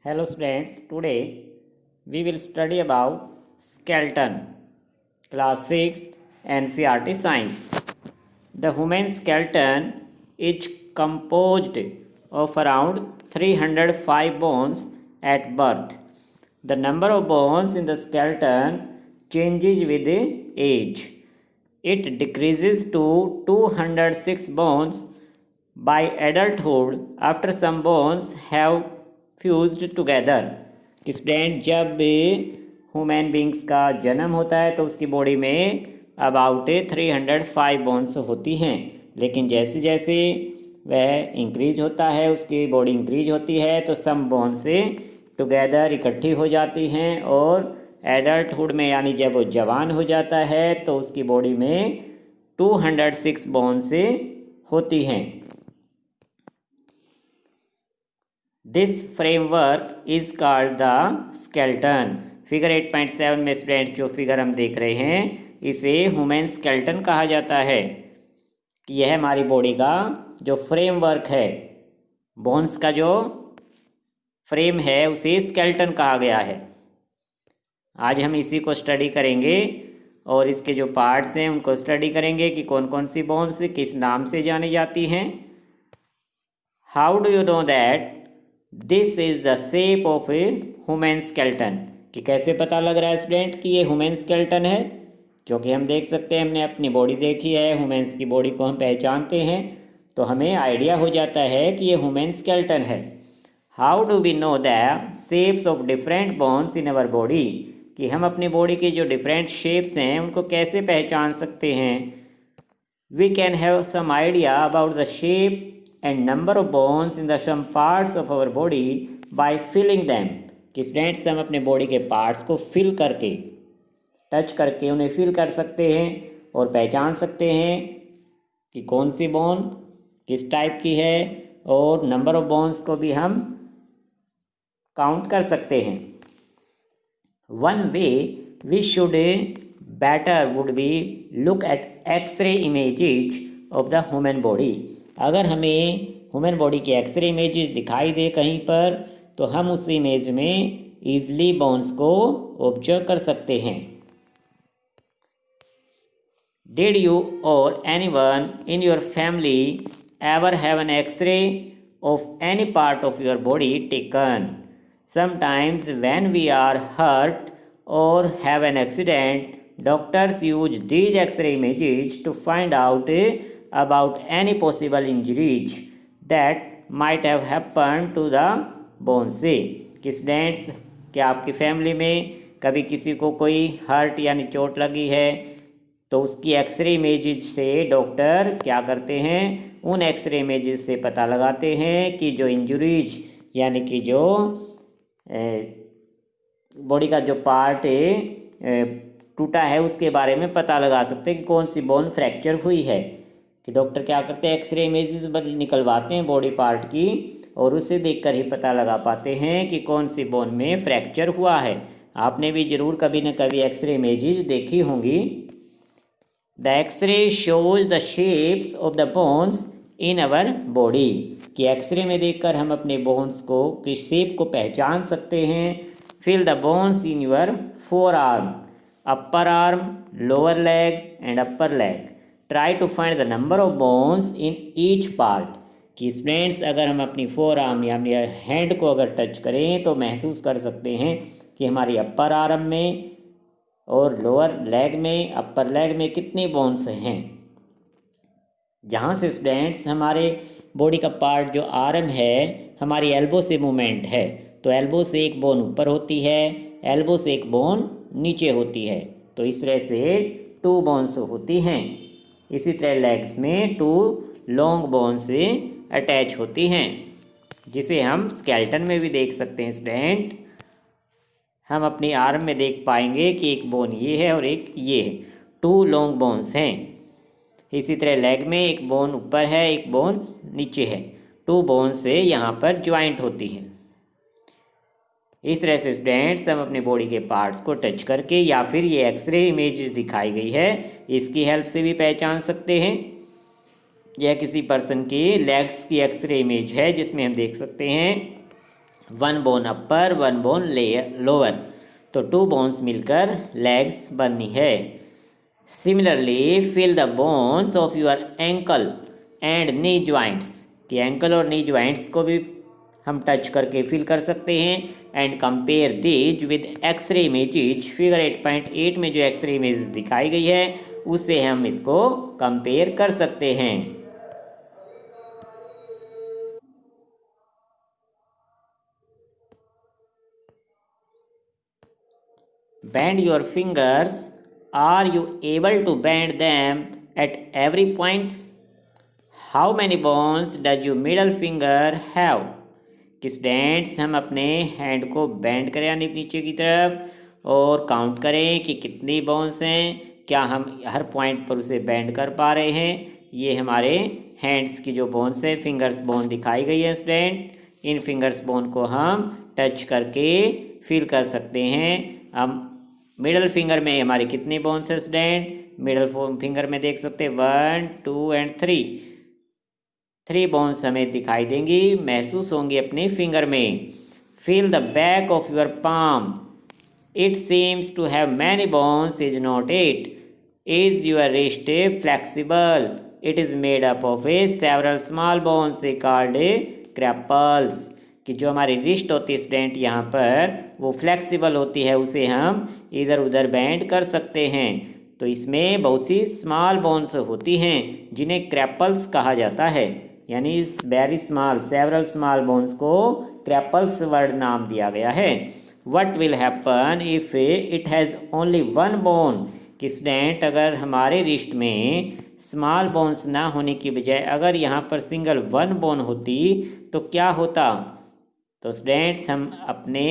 Hello students, today we will study about skeleton, class 6 NCERT science. The human skeleton is composed of around 305 bones at birth. The number of bones in the skeleton changes with age. It decreases to 206 bones by adulthood after some bones have fused together. कि student जब human beings का जन्म होता है तो उसकी body में about 305 bones होती हैं, लेकिन जैसे जैसे वह इंक्रीज होता है, उसकी बॉडी इंक्रीज होती है तो सम बोन से टुगेदर इकट्ठी हो जाती हैं और एडल्टहुड में यानी जब वो जवान हो जाता है तो उसकी बॉडी में 206 बोन से होती हैं। This framework is called the skeleton. Figure 8.7 में स्टूडेंट जो फिगर हम देख रहे हैं इसे ह्यूमन स्केल्टन कहा जाता है कि यह हमारी बॉडी का जो फ्रेमवर्क है, बोन्स का जो फ्रेम है उसे स्केल्टन कहा गया है। आज हम इसी को स्टडी करेंगे और इसके जो पार्ट्स हैं उनको स्टडी करेंगे कि कौन कौन सी बोन्स किस नाम से जानी जाती हैं। How do you know that this is the shape of a human skeleton? कि कैसे पता लग रहा है स्टूडेंट कि ये ह्यूमन स्केल्टन है? क्योंकि हम देख सकते हैं, हमने अपनी बॉडी देखी है, ह्यूमन्स की बॉडी को हम पहचानते हैं तो हमें आइडिया हो जाता है कि ये ह्यूमन स्केल्टन है। How do we know the shapes of different bones in our body? कि हम अपनी बॉडी के जो डिफरेंट शेप्स हैं उनको कैसे पहचान सकते हैं। We can have some idea about the shape and number of bones in the some parts of our body by filling them। कि स्टूडेंट्स हम अपने बॉडी के पार्ट्स को फिल करके, टच करके उन्हें फिल कर सकते हैं और पहचान सकते हैं कि कौन सी बोन किस टाइप की है, और नंबर ऑफ बोन्स को भी हम काउंट कर सकते हैं। One way we should better would be look at x-ray images of the human body. अगर हमें ह्यूमन बॉडी के एक्सरे इमेजेस दिखाई दे कहीं पर तो हम उस इमेज में ईजली बोन्स को ऑब्जर्व कर सकते हैं। Did you or anyone in your family ever have an X ray of any part of your body taken? Sometimes when we are hurt or have an accident, doctors use these X ray images to find out about any possible injuries that might have happened to the bones। से कि students क्या आपकी family में कभी किसी को कोई hurt यानी चोट लगी है तो उसकी एक्सरे इमेजेस से डॉक्टर क्या करते हैं, उन एक्सरे इमेजेस से पता लगाते हैं कि जो इंजरीज यानी कि जो बॉडी का जो पार्ट टूटा है उसके बारे में पता लगा सकते हैं कि कौन सी बोन फ्रैक्चर हुई है। कि डॉक्टर क्या करते हैं, एक्सरे इमेजेस निकलवाते हैं बॉडी पार्ट की और उसे देखकर ही पता लगा पाते हैं कि कौन सी बोन में फ्रैक्चर हुआ है। आपने भी ज़रूर कभी न कभी एक्सरे इमेजेस देखी होंगी। The x-ray shows the shapes of the bones in our body. कि एक्सरे में देखकर हम अपने बोन्स को की शेप को पहचान सकते हैं। Feel the bones in your forearm, upper arm, lower leg and upper leg. Try to find the number of bones in each part. कि स्टूडेंट्स अगर हम अपनी फोर आर्म या हैंड को अगर टच करें तो महसूस कर सकते हैं कि हमारी अपर आर्म में और लोअर लेग में, अपर लेग में कितनी बोन्स हैं। जहाँ से स्टूडेंट्स हमारे बॉडी का पार्ट जो आर्म है हमारी एल्बो से मूवमेंट है तो एल्बो से एक बोन ऊपर होती है, एल्बो से एक बोन नीचे होती है, तो इस तरह से 2 बोन्स होती हैं। इसी तरह लेग्स में 2 लॉन्ग बोन से अटैच होती हैं, जिसे हम स्केल्टन में भी देख सकते हैं। स्टूडेंट हम अपनी आर्म में देख पाएंगे कि एक बोन ये है और एक ये है, 2 लॉन्ग बोन्स हैं। इसी तरह लेग में एक बोन ऊपर है, एक बोन नीचे है, 2 बोन से यहाँ पर ज्वाइंट होती हैं। इस तरह से स्टूडेंट्स हम अपनी बॉडी के पार्ट्स को टच करके या फिर ये एक्सरे इमेज दिखाई गई है इसकी हेल्प से भी पहचान सकते हैं। यह किसी पर्सन की लेग्स की एक्सरे इमेज है जिसमें हम देख सकते हैं 1 बोन अपर 1 बोन लोअर, तो 2 बोन्स मिलकर लेग्स बननी है। Similarly feel the bones of your ankle and knee joints, कि एंकल और नी ज्वाइंट्स को भी हम टच करके फील कर सकते हैं। And compare these with x-ray images, figure 8.8 में जो एक्सरे इमेज दिखाई गई है उससे हम इसको कंपेयर कर सकते हैं। Bend your fingers. Are you able to bend them at every point? How many bones does your middle finger have? कि स्टूडेंट्स हम अपने हैंड को बेंड करें यानी नीचे की तरफ और काउंट करें कि कितनी बोन्स हैं, क्या हम हर पॉइंट पर उसे बेंड कर पा रहे हैं। ये हमारे हैंड्स की जो बोन्स हैं, फिंगर्स बोन दिखाई गई है स्टूडेंट, इन फिंगर्स बोन को हम टच करके फील कर सकते हैं। हम मिडल फिंगर में हमारे कितने बोन्स हैं स्टूडेंट, मिडल फिंगर में देख सकते हैं 1 2 एंड 3 बोन्स हमें दिखाई देंगी, महसूस होंगी अपने फिंगर में। Feel the back of your palm, it seems to have many bones, is not it? Is your wrist flexible? It is made up of a several small bones called a carpals. कि जो हमारी wrist होती है student यहाँ पर वो flexible होती है, उसे हम इधर उधर बैंड कर सकते हैं। तो इसमें बहुत सी स्मॉल बोन्स होती हैं जिन्हें क्रैपल्स कहा जाता है, यानी इस very small several small bones को क्रैपल्स वर्ड नाम दिया गया है। What will happen if it has only 1 bone? कि स्टूडेंट अगर हमारे रिस्ट में स्मॉल बोन्स ना होने की बजाय अगर यहाँ पर सिंगल 1 बोन होती तो क्या होता? तो स्टूडेंट्स हम अपने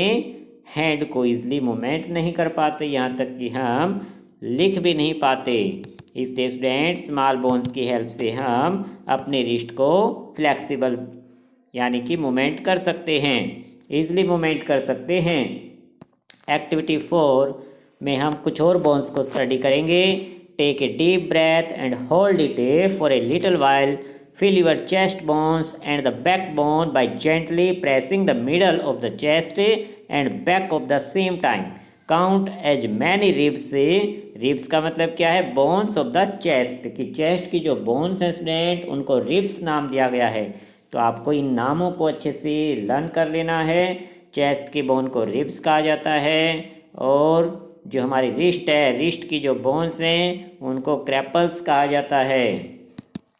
हैंड को ईजिली मूवमेंट नहीं कर पाते, यहाँ तक कि हम लिख भी नहीं पाते। इसलिए स्टूडेंट्स स्मॉल बोन्स की हेल्प से हम अपने रिस्ट को फ्लेक्सिबल यानी कि मूवमेंट कर सकते हैं, ईजिली मूवमेंट कर सकते हैं। एक्टिविटी 4 में हम कुछ और बोन्स को स्टडी करेंगे। Take a deep breath and hold it for a little while. Fill your chest bones and the backbone by gently pressing the middle of the chest and back of the same time. Count as many ribs. Ribs का मतलब क्या है? Bones of the chest, कि chest की जो bones हैं student उनको ribs नाम दिया गया है। तो आपको इन नामों को अच्छे से लर्न कर लेना है। चेस्ट की बोन को रिब्स कहा जाता है और जो हमारी रिस्ट है, रिस्ट की जो बोन्स हैं उनको क्रैपल्स कहा जाता है।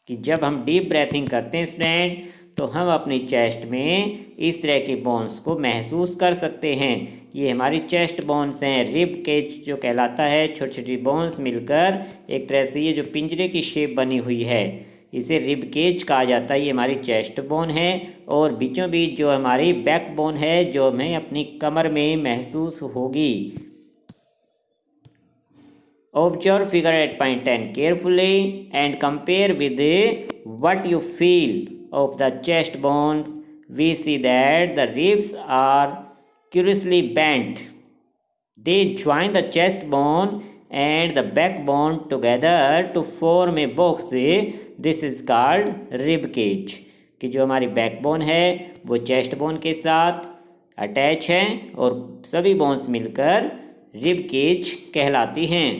कि जब हम डीप ब्रेथिंग करते हैं स्टूडेंट तो हम अपनी चेस्ट में इस तरह की बोन्स को महसूस कर सकते हैं। ये हमारी चेस्ट बोन्स हैं, रिब केज जो कहलाता है, छोटी छोटी बोन्स मिलकर एक तरह से ये जो पिंजरे की शेप बनी हुई है इसे रिब केज कहा जाता है। ये हमारी चेस्ट बोन है और बीचों बीच जो हमारी बैक बोन है जो हमें अपनी कमर में महसूस होगी। Observe figure 8.10 carefully and compare with what you feel of the chest bones. We see that the ribs are curiously bent. They join the chest bone and the backbone together to form a box. This is called rib cage. कि जो हमारी backbone है वो chest bone के साथ attach है और सभी बोन्स मिलकर रिब केज कहलाती हैं।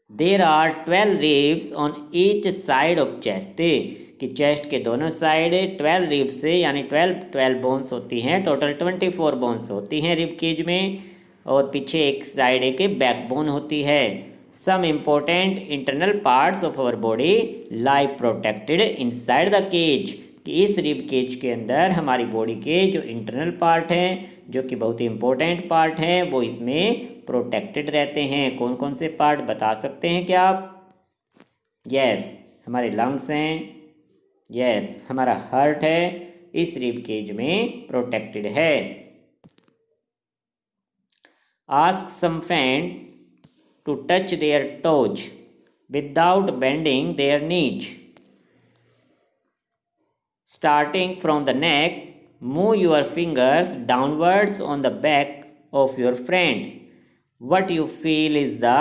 There are 12 ribs on each side of chest. कि चेस्ट के दोनों साइड 12 रिब्स से यानी 12 बोन्स होती हैं, टोटल 24 बोन्स होती हैं रिब केज में और पीछे एक साइड एक बैकबोन होती है। Some important internal parts of our body lie protected inside the cage. कि इस रिब केज के अंदर हमारी बॉडी के जो इंटरनल पार्ट हैं जो कि बहुत ही इम्पोर्टेंट पार्ट हैं वो इसमें प्रोटेक्टेड रहते हैं। कौन कौन से पार्ट बता सकते हैं क्या आप? यस, हमारे लंग्स हैं, यस हमारा हार्ट है, इस रिब केज में प्रोटेक्टेड है। Ask some friend to touch their toes without bending their knees. Starting from the neck, move your fingers downwards on the back of your friend. What you feel is the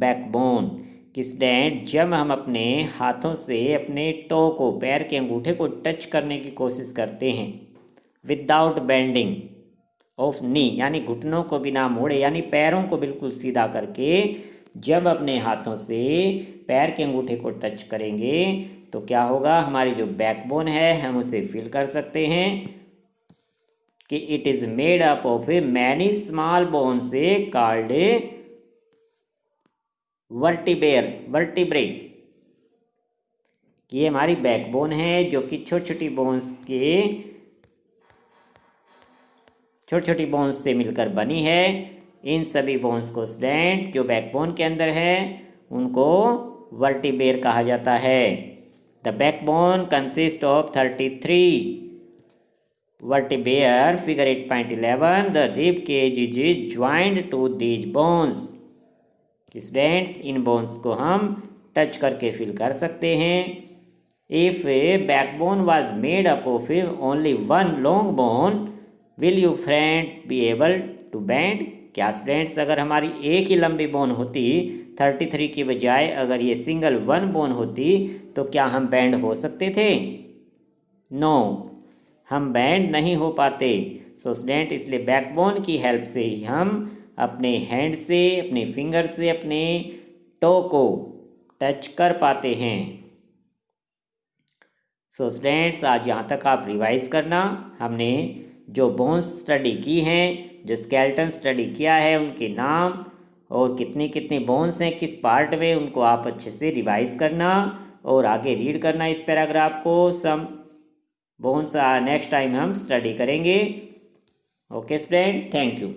backbone. कि student जब हम अपने हाथों से अपने to को, पैर के अंगूठे को टच करने की कोशिश करते हैं विदाउट बेंडिंग ऑफ नी, यानी घुटनों को बिना मोड़े, यानी पैरों को बिल्कुल सीधा करके जब अपने हाथों से पैर के अंगूठे को टच करेंगे तो क्या होगा, हमारी जो बैकबोन है हम उसे फील कर सकते हैं कि it is made up of A many small bone से कॉल्ड ए वर्टिब्रे, कि ये हमारी बैकबोन है जो कि छोटी छोटी बोन्स से मिलकर बनी है। इन सभी बोन्स को स्टूडेंट जो बैकबोन के अंदर है उनको वर्टिब्रेर कहा जाता है। The backbone consist of 33 vertebrae, figure 8.11, the rib cage is joint to these bones. Students इन बोन्स को हम टच करके फील कर सकते हैं। If a backbone was made up of only one long bone will you friend be able to bend. क्या students अगर हमारी एक ही लंबी बोन होती 33 की बजाय अगर ये सिंगल वन बोन होती तो क्या हम बैंड हो सकते थे? नो, हम बैंड नहीं हो पाते। सो स्टूडेंट इसलिए बैकबोन की हेल्प से ही हम अपने हैंड से, अपने फिंगर से अपने टो को टच कर पाते हैं। सो स्टूडेंट्स आज यहाँ तक आप रिवाइज करना। हमने जो बोन्स स्टडी की हैं, जो स्केलेटन स्टडी किया है, उनके नाम और कितनी कितनी बोन्स हैं किस पार्ट में, उनको आप अच्छे से रिवाइज करना और आगे रीड करना इस पैराग्राफ को। सम बोन्स नेक्स्ट टाइम हम स्टडी करेंगे। Okay student, thank you.